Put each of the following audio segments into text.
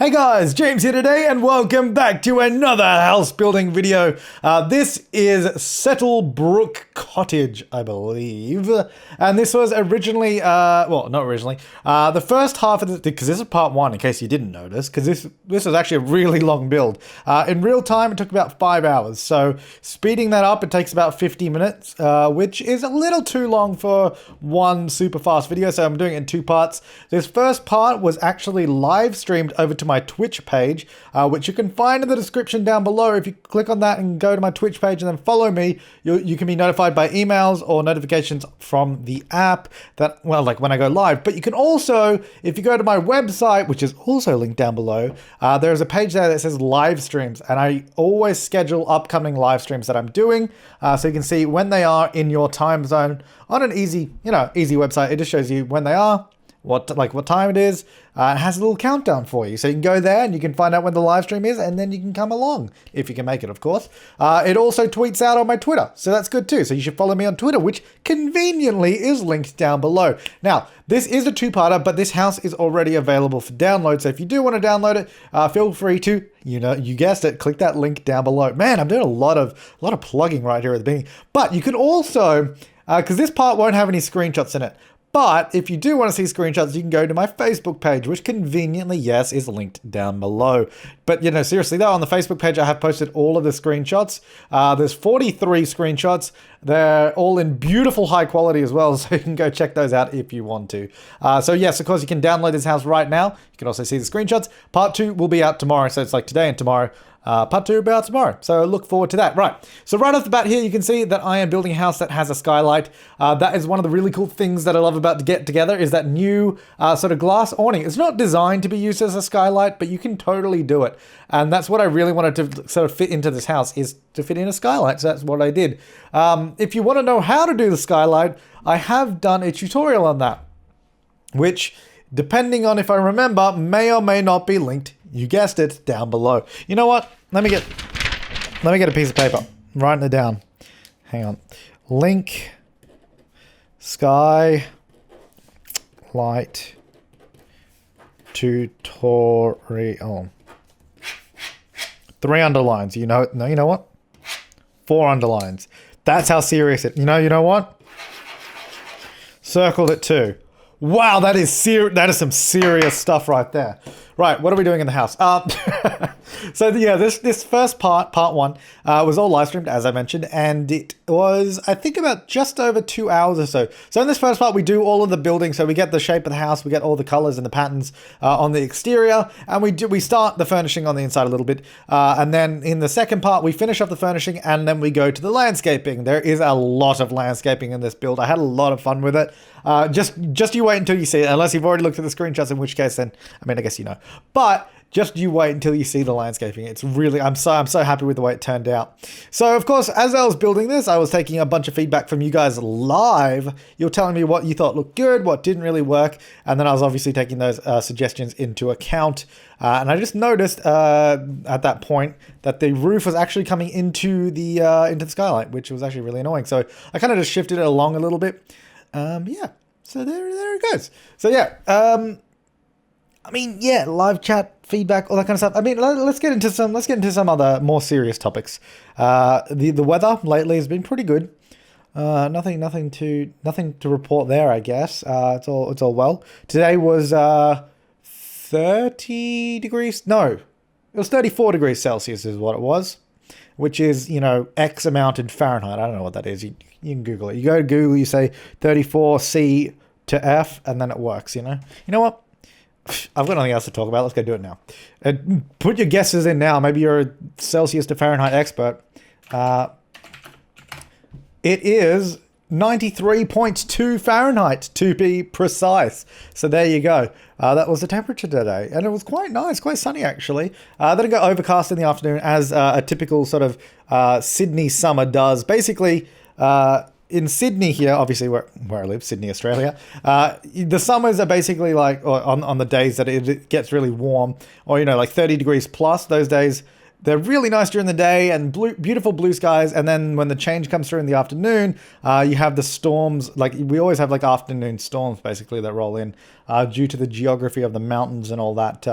Hey guys, James here today and welcome back to another house building video. This is Settlebrooke Cottage, I believe. And this was originally, well, not originally, the first half of this, because this is part one in case you didn't notice, because this was actually a really long build. In real time, it took about 5 hours. So speeding that up, it takes about 50 minutes, which is a little too long for one super fast video. So I'm doing it in two parts. This first part was actually live streamed over to my Twitch page, which you can find in the description down below. If you click on that and go to my Twitch page and then follow me, you can be notified by emails or notifications from the app that, well, like when I go live. But you can also, if you go to my website, which is also linked down below, there's a page there that says live streams, and I always schedule upcoming live streams that I'm doing, so you can see when they are in your time zone on an easy website. It just shows you when they are, what time it is. It has a little countdown for you. So you can go there and you can find out when the live stream is, and then you can come along if you can make it, of course. It also tweets out on my Twitter, so that's good too. So you should follow me on Twitter, which conveniently is linked down below. Now, this is a two-parter, but this house is already available for download. So if you do want to download it, feel free to, you guessed it, click that link down below. Man, I'm doing a lot of plugging right here at the beginning. But you can also, because this part won't have any screenshots in it, but if you do want to see screenshots, you can go to my Facebook page, which conveniently, yes, is linked down below. But, seriously though, on the Facebook page, I have posted all of the screenshots. There's 43 screenshots. They're all in beautiful high quality as well, so you can go check those out if you want to. So yes, of course, you can download this house right now. You can also see the screenshots. Part 2 will be out tomorrow, so it's like today and tomorrow. Part 2 will be out tomorrow, so look forward to that. Right, so right off the bat here, you can see that I am building a house that has a skylight. That is one of the really cool things that I love about to get together, is that new sort of glass awning. It's not designed to be used as a skylight, but you can totally do it. And that's what I really wanted to sort of fit into this house, is to fit in a skylight, so that's what I did. If you want to know how to do the skylight, I have done a tutorial on that, which, depending on if I remember, may or may not be linked, you guessed it, down below. You know what? Let me get a piece of paper. I'm writing it down. Hang on. Link skylight tutorial. 3 underlines. No, you know what? 4 underlines. That's how serious it. You know what? Circled it too. Wow, that is some serious stuff right there. Right, what are we doing in the house? So yeah, this first part 1, was all live streamed, as I mentioned, and it was, I think, about just over 2 hours or so. So in this first part, we do all of the building. So we get the shape of the house, we get all the colors and the patterns on the exterior, and we start the furnishing on the inside a little bit. And then in the second part, we finish up the furnishing, and then we go to the landscaping. There is a lot of landscaping in this build. I had a lot of fun with it. Just you wait until you see it, unless you've already looked at the screenshots, in which case then, I guess you know. But just you wait until you see the landscaping. It's really, I'm so happy with the way it turned out. So of course, as I was building this, I was taking a bunch of feedback from you guys live. You're telling me what you thought looked good, what didn't really work, and then I was obviously taking those suggestions into account. And I just noticed at that point that the roof was actually coming into the skylight, which was actually really annoying. So I kind of just shifted it along a little bit. Yeah. So there it goes. So yeah. Live chat, feedback, all that kind of stuff. Let's get into some other more serious topics. The weather lately has been pretty good. Nothing to report there, I guess. It's all well. Today was 30 degrees. No, it was 34 degrees Celsius is what it was, which is, X amount in Fahrenheit. I don't know what that is. You can Google it. You go to Google, you say 34 C to F, and then it works. You know what? I've got nothing else to talk about. Let's go do it now. Put your guesses in now. Maybe you're a Celsius to Fahrenheit expert. It is 93.2 Fahrenheit to be precise. So there you go. That was the temperature today. And it was quite nice, quite sunny actually. Then it got overcast in the afternoon, as a typical sort of Sydney summer does. Basically, in Sydney here, obviously where I live, Sydney, Australia, the summers are basically like, or on the days that it gets really warm, or, like 30 degrees plus, those days, they're really nice during the day and beautiful blue skies. And then when the change comes through in the afternoon, you have the storms. Like we always have like afternoon storms basically that roll in due to the geography of the mountains and all that.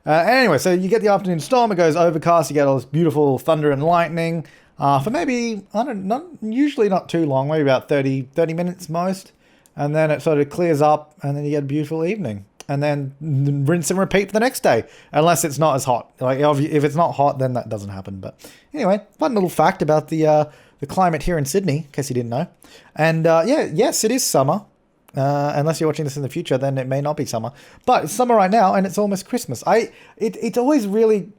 Anyway, so you get the afternoon storm. It goes overcast. You get all this beautiful thunder and lightning for maybe, usually not too long, maybe about 30 minutes most. And then it sort of clears up, and then you get a beautiful evening. And then rinse and repeat for the next day, unless it's not as hot. Like if it's not hot, then that doesn't happen. But anyway, fun little fact about the climate here in Sydney, in case you didn't know. And yes, it is summer. Unless you're watching this in the future, then it may not be summer. But it's summer right now, and it's almost Christmas. It's always really.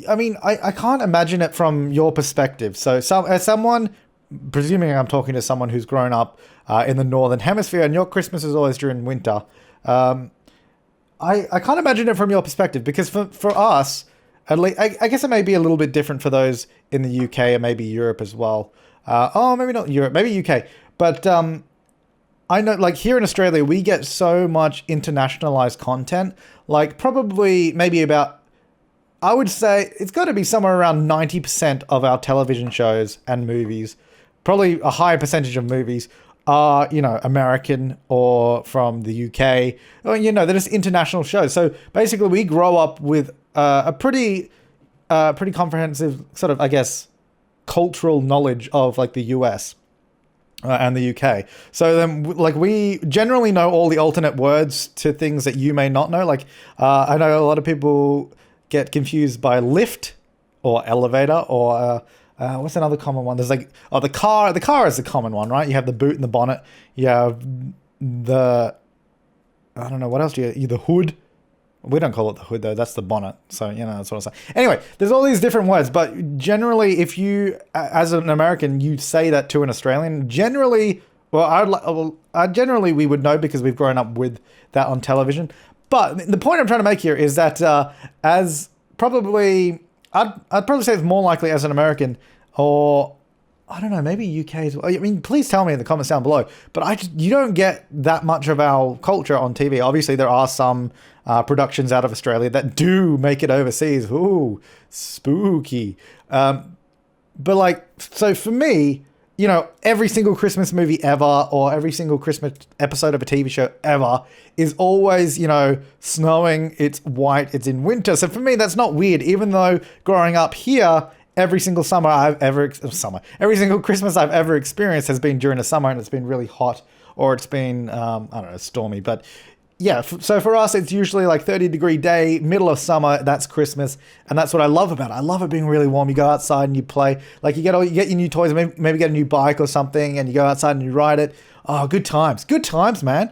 I mean, I can't imagine it from your perspective. So as someone, presuming I'm talking to someone who's grown up in the Northern Hemisphere, and your Christmas is always during winter. I can't imagine it from your perspective, because for us, at least, I guess it may be a little bit different for those in the UK and maybe Europe as well. Maybe not Europe, maybe UK. But I know, like here in Australia, we get so much internationalized content. Like probably maybe about, I would say it's got to be somewhere around 90% of our television shows and movies, probably a higher percentage of movies, are, American or from the UK, or, they're just international shows. So basically we grow up with a pretty comprehensive sort of, I guess, cultural knowledge of like the US and the UK. So then like we generally know all the alternate words to things that you may not know. Like I know a lot of people get confused by lift or elevator or what's another common one? There's like, the car. The car is the common one, right? You have the boot and the bonnet. You have the, I don't know, what else do you, the hood. We don't call it the hood though. That's the bonnet. So, that's what I'm saying. Anyway, there's all these different words, but generally if you, as an American, you say that to an Australian, generally, generally we would know because we've grown up with that on television. But the point I'm trying to make here is that as probably, I'd probably say it's more likely as an American, or I don't know, maybe UK as well. I mean, please tell me in the comments down below. But you don't get that much of our culture on TV. Obviously, there are some productions out of Australia that do make it overseas. Ooh, spooky. But like, so for me, every single Christmas movie ever, or every single Christmas episode of a TV show ever is always, snowing, it's white, it's in winter. So for me, that's not weird, even though growing up here, every single every single Christmas I've ever experienced has been during the summer, and it's been really hot, or it's been, I don't know, stormy. But yeah, so for us, it's usually like 30-degree day, middle of summer, that's Christmas. And that's what I love about it. I love it being really warm. You go outside and you play, like you get your new toys, maybe get a new bike or something, and you go outside and you ride it. Oh, good times, man.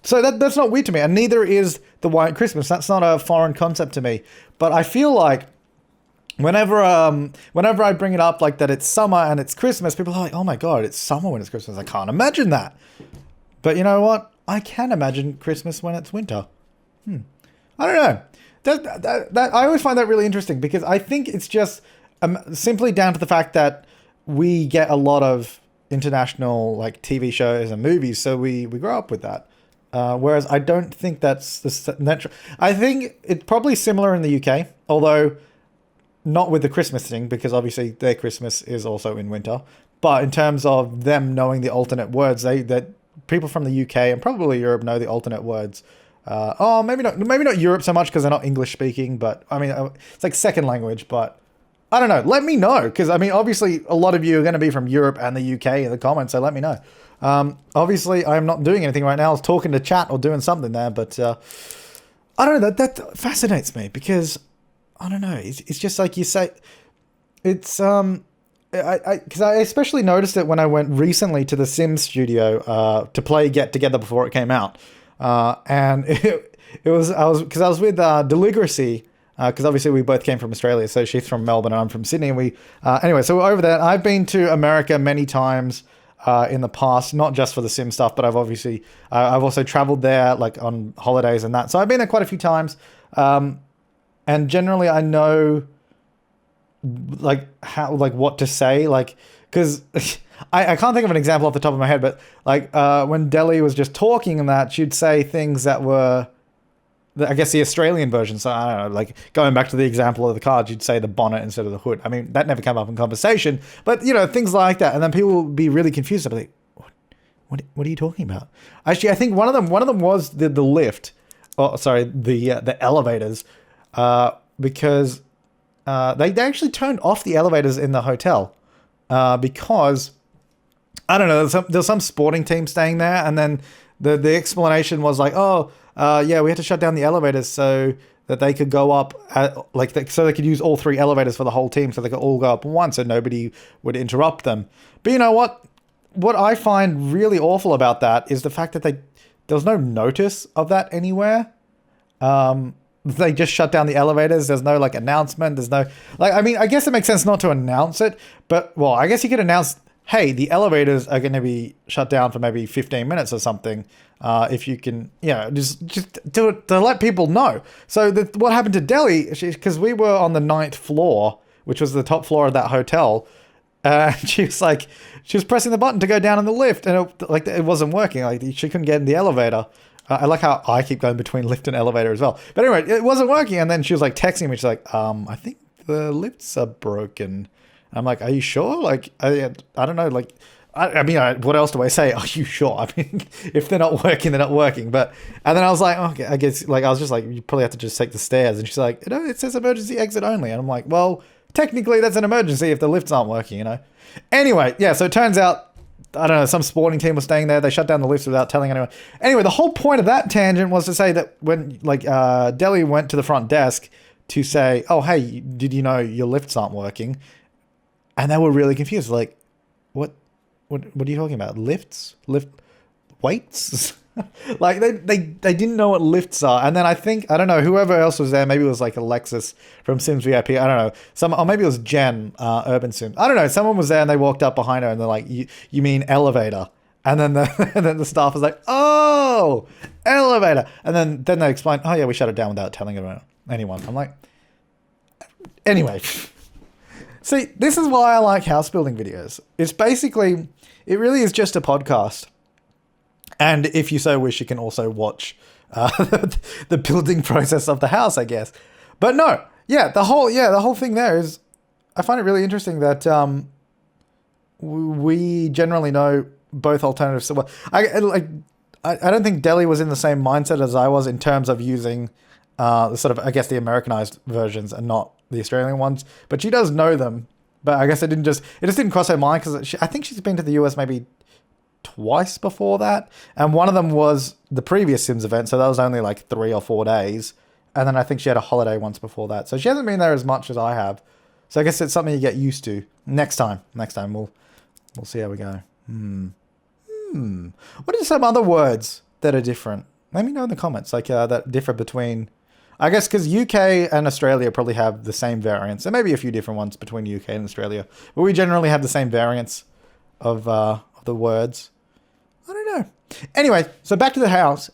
So that's not weird to me, and neither is the white Christmas. That's not a foreign concept to me. But I feel like whenever I bring it up, like that it's summer and it's Christmas, people are like, oh my God, it's summer when it's Christmas. I can't imagine that. But you know what? I can imagine Christmas when it's winter. I don't know. That I always find that really interesting, because I think it's just simply down to the fact that we get a lot of international like TV shows and movies, so we grow up with that. Whereas I don't think that's the natural. I think it's probably similar in the UK, although not with the Christmas thing, because obviously their Christmas is also in winter. But in terms of them knowing the alternate words, that people from the UK and probably Europe know the alternate words. Maybe not Europe so much because they're not English speaking, but I mean, it's like second language, but I don't know. Let me know, because I mean, obviously a lot of you are going to be from Europe and the UK in the comments, so let me know. Obviously I'm not doing anything right now. I was talking to chat or doing something there, but I don't know, that fascinates me, because I don't know, it's just like you say, it's because I especially noticed it when I went recently to the Sims studio to play Get Together before it came out, and I was with Deligracy, because obviously we both came from Australia, so she's from Melbourne and I'm from Sydney, and we anyway, so we're over there. I've been to America many times in the past, not just for the Sim stuff, but I've also traveled there like on holidays and that, so I've been there quite a few times, and generally I know like how, like what to say, like, because I can't think of an example off the top of my head, but like when Deli was just talking and that, she'd say things that were, I guess, the Australian version. So I don't know, like going back to the example of the car, you'd say the bonnet instead of the hood. I mean, that never came up in conversation, but things like that, and then people will be really confused. I'll be like, what are you talking about? Actually, I think one of them was the lift. oh, sorry, the elevators, because they actually turned off the elevators in the hotel because I don't know, there's some sporting team staying there, and then the explanation was like, oh, yeah, we had to shut down the elevators so that they could go up, so they could use all 3 elevators for the whole team, so they could all go up once, so nobody would interrupt them. But you know what? What I find really awful about that is the fact that there was no notice of that anywhere. They just shut down the elevators. There's no like announcement. There's no I mean, I guess it makes sense not to announce it, but well, I guess you could announce, hey, the elevators are going to be shut down for maybe 15 minutes or something. If you can, just to let people know. So what happened to Delhi, because we were on the 9th floor, which was the top floor of that hotel. She was pressing the button to go down in the lift, and it wasn't working. Like, she couldn't get in the elevator. I like how I keep going between lift and elevator as well. But anyway, it wasn't working. And then she was like texting me. She's like, I think the lifts are broken. I'm like, are you sure? Like, I don't know. Like, I mean, what else do I say? Are you sure? I mean, if they're not working, they're not working. But, and then I was like, okay, I guess, like, I was just like, you probably have to just take the stairs. And she's like, it says emergency exit only. And I'm like, well, technically that's an emergency if the lifts aren't working, Anyway, yeah, so it turns out, I don't know, some sporting team was staying there. They shut down the lifts without telling anyone. Anyway, the whole point of that tangent was to say that when, Delhi went to the front desk to say, oh, hey, did you know your lifts aren't working? And they were really confused. Like, what are you talking about? Lift weights? Like, they didn't know what lifts are. And then I don't know, whoever else was there, maybe it was like Alexis from Sims VIP, I don't know, or maybe it was Jen, Urban Sims, I don't know, someone was there and they walked up behind her and they're like, you mean elevator? And then the staff was like, oh, elevator. And then they explained, oh yeah, we shut it down without telling anyone. I'm like, anyway. See, this is why I like house building videos. It's basically, it really is just a podcast. And if you so wish, you can also watch the building process of the house, I guess. But no, the whole thing there is, I find it really interesting that we generally know both alternatives. So well, I don't think Delhi was in the same mindset as I was in terms of using the sort of, I guess, the Americanized versions and not the Australian ones. But she does know them. But I guess it just didn't cross her mind because I think she's been to the US maybe twice before that, and one of them was the previous Sims event, so that was only like 3 or 4 days, and then I think she had a holiday once before that, so she hasn't been there as much as I have. So I guess it's something you get used to. Next time we'll see how we go. What are some other words that are different? Let me know in the comments, like that differ between, I guess, because UK and Australia probably have the same variants. There may be a few different ones between UK and Australia, but we generally have the same variants of the words. I don't know. Anyway, so back to the house.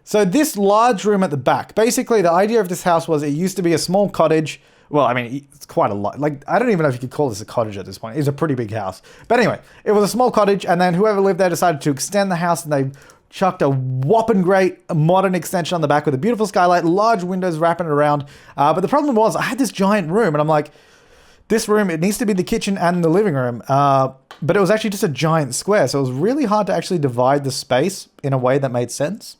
So this large room at the back, basically the idea of this house was it used to be a small cottage. Well, I mean, it's quite a lot. Like, I don't even know if you could call this a cottage at this point. It's a pretty big house. But anyway, it was a small cottage, and then whoever lived there decided to extend the house, and they chucked a whopping great modern extension on the back with a beautiful skylight, large windows wrapping it around. But the problem was I had this giant room, and I'm like, this room, it needs to be the kitchen and the living room. But it was actually just a giant square. So it was really hard to actually divide the space in a way that made sense.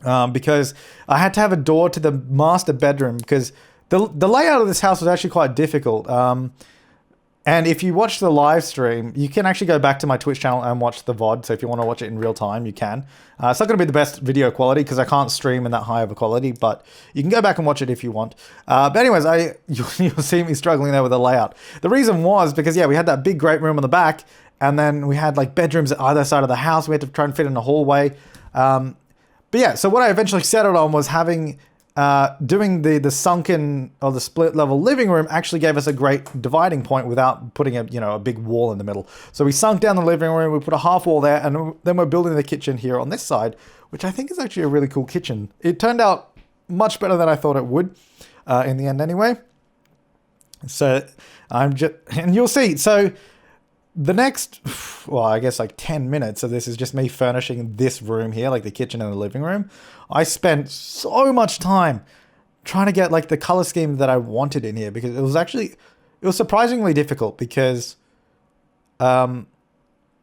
Because I had to have a door to the master bedroom because the layout of this house was actually quite difficult. And if you watch the live stream, you can actually go back to my Twitch channel and watch the VOD. So if you want to watch it in real time, you can. It's not going to be the best video quality because I can't stream in that high of a quality, but you can go back and watch it if you want. But anyways, you'll see me struggling there with the layout. The reason was because, we had that big great room on the back, and then we had like bedrooms at either side of the house. We had to try and fit in a hallway. But yeah, so what I eventually settled on was having doing the sunken or the split level living room actually gave us a great dividing point without putting a big wall in the middle. So we sunk down the living room, we put a half wall there, and then we're building the kitchen here on this side, which I think is actually a really cool kitchen. It turned out much better than I thought it would in the end anyway. So and you'll see. So the next, well, I guess like 10 minutes of this is just me furnishing this room here, like the kitchen and the living room. I spent so much time trying to get like the color scheme that I wanted in here because it was surprisingly difficult because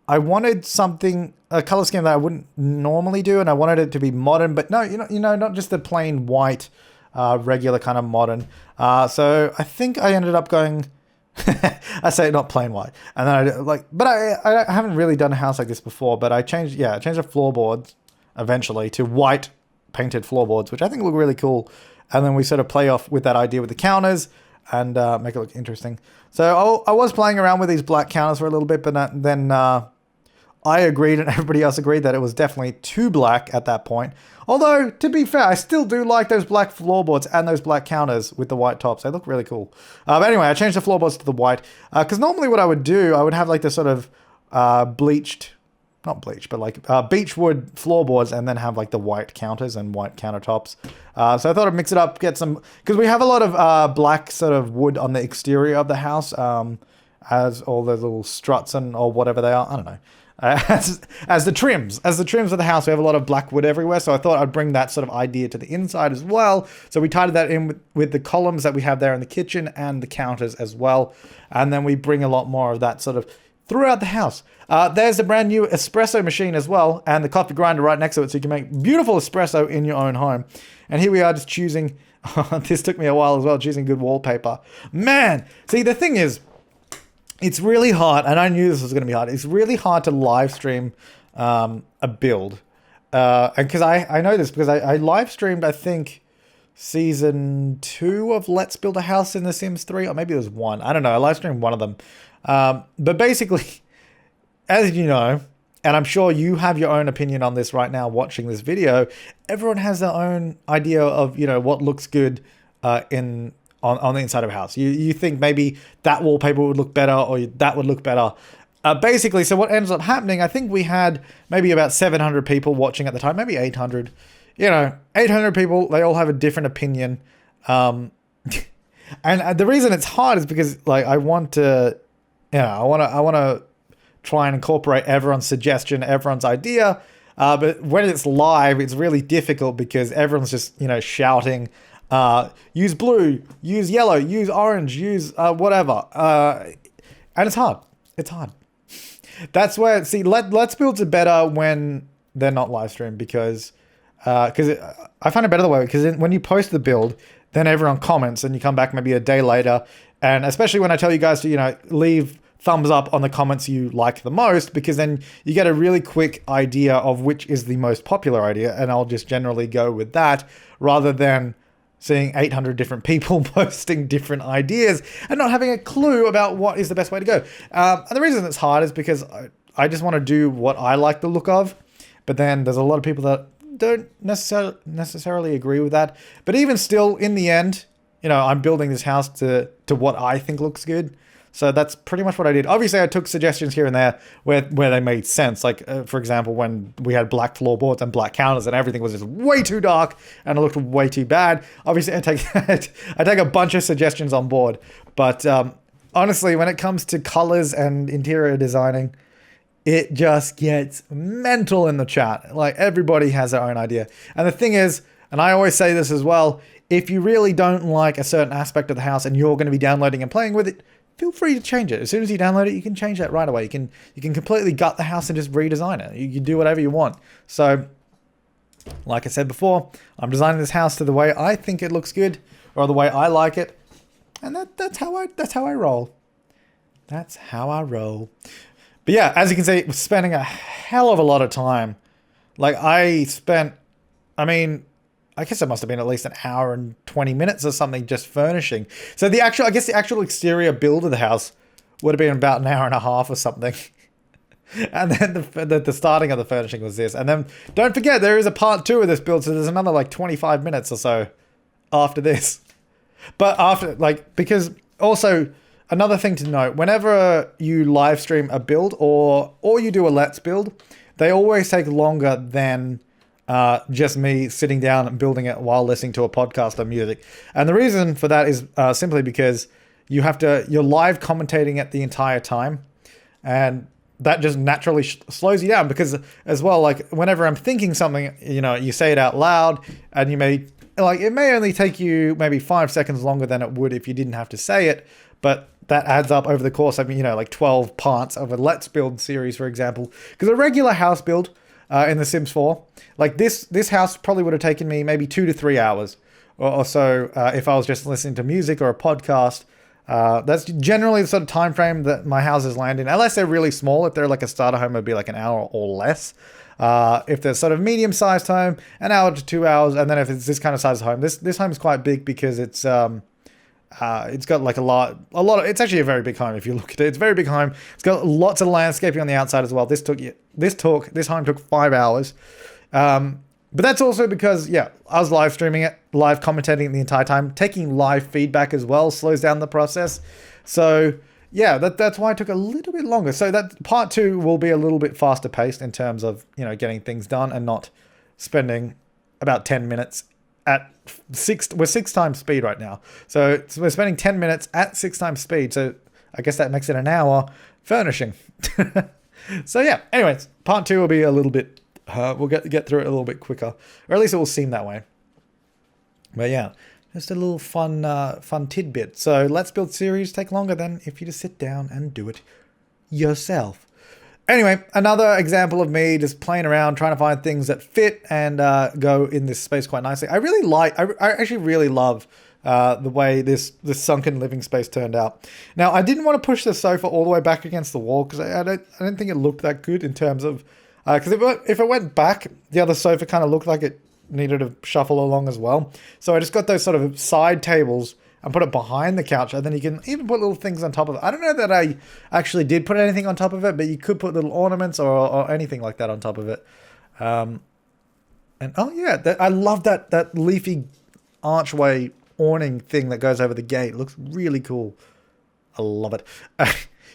I wanted something, a color scheme that I wouldn't normally do, and I wanted it to be modern, but no, not just the plain white, regular kind of modern. So I think I ended up going, I say not plain white, and then I haven't really done a house like this before, but I changed the floorboards eventually to white painted floorboards, which I think look really cool. And then we sort of play off with that idea with the counters and make it look interesting. So I was playing around with these black counters for a little bit, but then I agreed and everybody else agreed that it was definitely too black at that point. Although, to be fair, I still do like those black floorboards and those black counters with the white tops. They look really cool. But anyway, I changed the floorboards to the white. Because normally what I would do, I would have like the sort of not bleached, but like beechwood floorboards and then have like the white counters and white countertops. So I thought I'd mix it up, get some... Because we have a lot of black sort of wood on the exterior of the house, as all those little struts or whatever they are. I don't know. As the trims of the house, we have a lot of black wood everywhere, so I thought I'd bring that sort of idea to the inside as well. So we tied that in with the columns that we have there in the kitchen and the counters as well, and then we bring a lot more of that sort of throughout the house. There's a brand new espresso machine as well, and the coffee grinder right next to it, so you can make beautiful espresso in your own home. And here we are just choosing, this took me a while as well, choosing good wallpaper. Man, see the thing is, it's really hard, and I knew this was going to be hard. It's really hard to live stream a build. And because I know this, because I live streamed, I think, season 2 of Let's Build a House in The Sims 3, or maybe it was 1. I don't know. I live streamed one of them. But basically, as you know, and I'm sure you have your own opinion on this right now watching this video, everyone has their own idea of, what looks good on the inside of a house. You think maybe that wallpaper would look better or that would look better. Basically, so what ends up happening, I think we had maybe about 700 people watching at the time, maybe 800. 800 people, they all have a different opinion. And the reason it's hard is because I want to try and incorporate everyone's suggestion, everyone's idea. But when it's live, it's really difficult because everyone's just, shouting, use blue, use yellow, use orange, use whatever. And it's hard. It's hard. That's where, see, Let's Builds are better when they're not live streamed because I find it better the way, because when you post the build, then everyone comments and you come back maybe a day later. And especially when I tell you guys to, leave thumbs up on the comments you like the most, because then you get a really quick idea of which is the most popular idea. And I'll just generally go with that rather than seeing 800 different people posting different ideas and not having a clue about what is the best way to go. And the reason it's hard is because I just want to do what I like the look of, but then there's a lot of people that don't necessarily agree with that. But even still, in the end, I'm building this house to what I think looks good. So that's pretty much what I did. Obviously, I took suggestions here and there where they made sense. Like, for example, when we had black floorboards and black counters and everything was just way too dark and it looked way too bad. Obviously, I take a bunch of suggestions on board. But honestly, when it comes to colors and interior designing, it just gets mental in the chat. Like, everybody has their own idea. And the thing is, and I always say this as well, if you really don't like a certain aspect of the house and you're going to be downloading and playing with it, feel free to change it. As soon as you download it, you can change that right away. You can completely gut the house and just redesign it. You can do whatever you want. So, like I said before, I'm designing this house to the way I think it looks good, or the way I like it, and that's how I roll. That's how I roll. But yeah, as you can see, we're spending a hell of a lot of time. I guess it must have been at least an hour and 20 minutes or something just furnishing. So the actual exterior build of the house would have been about an hour and a half or something. And then the starting of the furnishing was this. And then don't forget, there is a part 2 of this build, so there's another 25 minutes or so after this. But because also another thing to note, whenever you live stream a build or you do a Let's Build, they always take longer than just me sitting down and building it while listening to a podcast or music. And the reason for that is simply because you're live commentating it the entire time, and that just naturally slows you down. Because as well, whenever I'm thinking something, you say it out loud, and it may only take you maybe 5 seconds longer than it would if you didn't have to say it, but that adds up over the course of, like 12 parts of a Let's Build series, for example. Because a regular house build in The Sims 4, like this house probably would have taken me maybe 2 to 3 hours or so if I was just listening to music or a podcast. That's generally the sort of time frame that my houses land in, unless they're really small. If they're like a starter home, it'd be like an hour or less. If they're sort of medium-sized home, an hour to 2 hours. And then if it's this kind of size home, this home is quite big because it's got like a lot of, it's actually a very big home if you look at it. It's a very big home. It's got lots of landscaping on the outside as well. This home took 5 hours. But that's also because, I was live streaming it, live commentating the entire time. Taking live feedback as well slows down the process. So yeah, that's why it took a little bit longer. So that part 2 will be a little bit faster paced in terms of, getting things done and not spending about 10 minutes at we're 6 times speed right now. So we're spending 10 minutes at 6 times speed. So I guess that makes it an hour furnishing. So yeah, anyways, part 2 will be a little bit, we'll get through it a little bit quicker, or at least it will seem that way. But yeah, just a little fun tidbit. So Let's Build series take longer than if you just sit down and do it yourself. Anyway, another example of me just playing around, trying to find things that fit and go in this space quite nicely. I actually really love the way this sunken living space turned out. Now, I didn't want to push the sofa all the way back against the wall because I don't think it looked that good in terms of, because if it went back, the other sofa kind of looked like it needed to shuffle along as well. So I just got those sort of side tables and put it behind the couch, and then you can even put little things on top of it. I don't know that I actually did put anything on top of it, but you could put little ornaments or anything like that on top of it. And oh yeah, I love that leafy archway awning thing that goes over the gate. It looks really cool. I love it.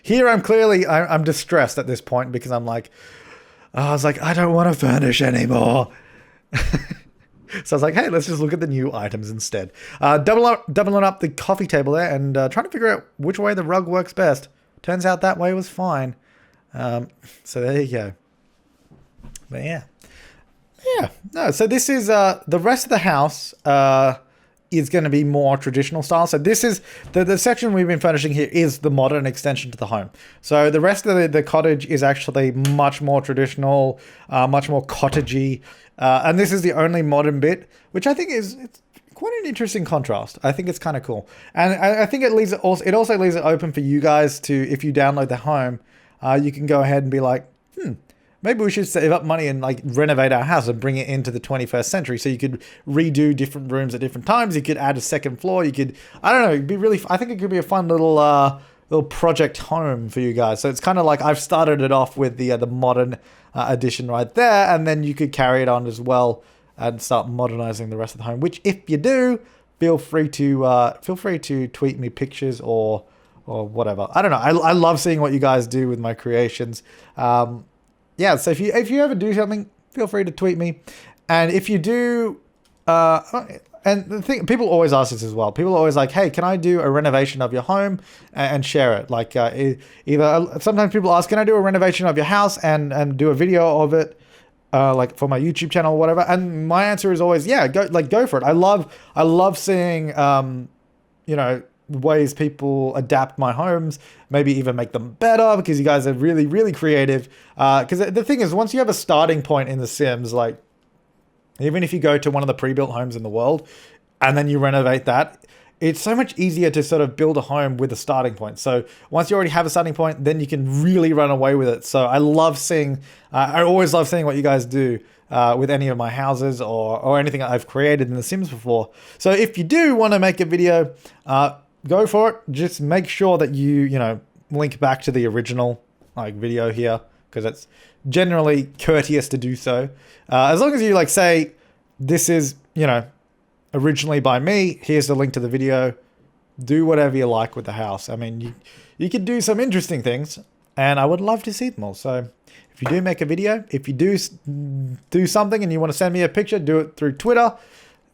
Here I'm distressed at this point because I'm like, I was like, I don't want to furnish anymore. So I was like, hey, let's just look at the new items instead. Doubling up the coffee table there and trying to figure out which way the rug works best. Turns out that way was fine. So there you go. But yeah. Yeah. No, so this is the rest of the house is going to be more traditional style. So this is the section we've been furnishing here is the modern extension to the home. So the rest of the cottage is actually much more traditional, much more cottagey. And this is the only modern bit, which I think it's quite an interesting contrast. I think it's kind of cool. And I think it also leaves it open for you guys to, if you download the home, you can go ahead and be like, maybe we should save up money and like renovate our house and bring it into the 21st century. So you could redo different rooms at different times. You could add a second floor. You could, I don't know, it'd be really, I think it could be a fun little project home for you guys. So it's kind of like I've started it off with the modern edition right there, and then you could carry it on as well and start modernizing the rest of the home. Which, if you do, feel free to tweet me pictures or whatever. I don't know. I love seeing what you guys do with my creations. Yeah, so if you ever do something, feel free to tweet me. And if you do, and the thing, people always ask this as well. People are always like, hey, can I do a renovation of your home and share it? Like either sometimes people ask, can I do a renovation of your house and do a video of it, like for my YouTube channel or whatever? And my answer is always, yeah, go for it. I love seeing, ways people adapt my homes, maybe even make them better, because you guys are really, really creative. Because the thing is, once you have a starting point in The Sims, like even if you go to one of the pre-built homes in the world and then you renovate that, it's so much easier to sort of build a home with a starting point. So once you already have a starting point, then you can really run away with it. So I always love seeing what you guys do with any of my houses or anything I've created in The Sims before. So if you do want to make a video, go for it. Just make sure that you link back to the original video here, because it's generally courteous to do so. As long as you say, this is, originally by me, here's the link to the video. Do whatever you like with the house. I mean, you could do some interesting things, and I would love to see them all. So if you do make a video, if you do something and you want to send me a picture, do it through Twitter,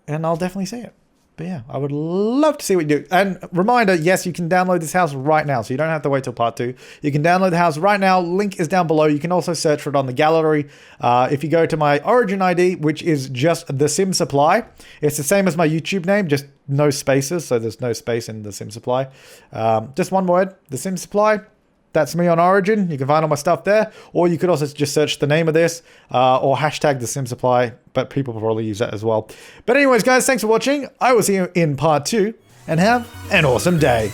and I'll definitely see it. But yeah, I would love to see what you do. And reminder, yes, you can download this house right now, so you don't have to wait till part 2. You can download the house right now. Link is down below. You can also search for it on the gallery. If you go to my Origin ID, which is just The Sim Supply, it's the same as my YouTube name, just no spaces, so there's no space in The Sim Supply. Just one word, The Sim Supply. That's me on Origin. You can find all my stuff there. Or you could also just search the name of this or hashtag The Sim Supply, but people probably use that as well. But anyways, guys, thanks for watching. I will see you in part 2 and have an awesome day.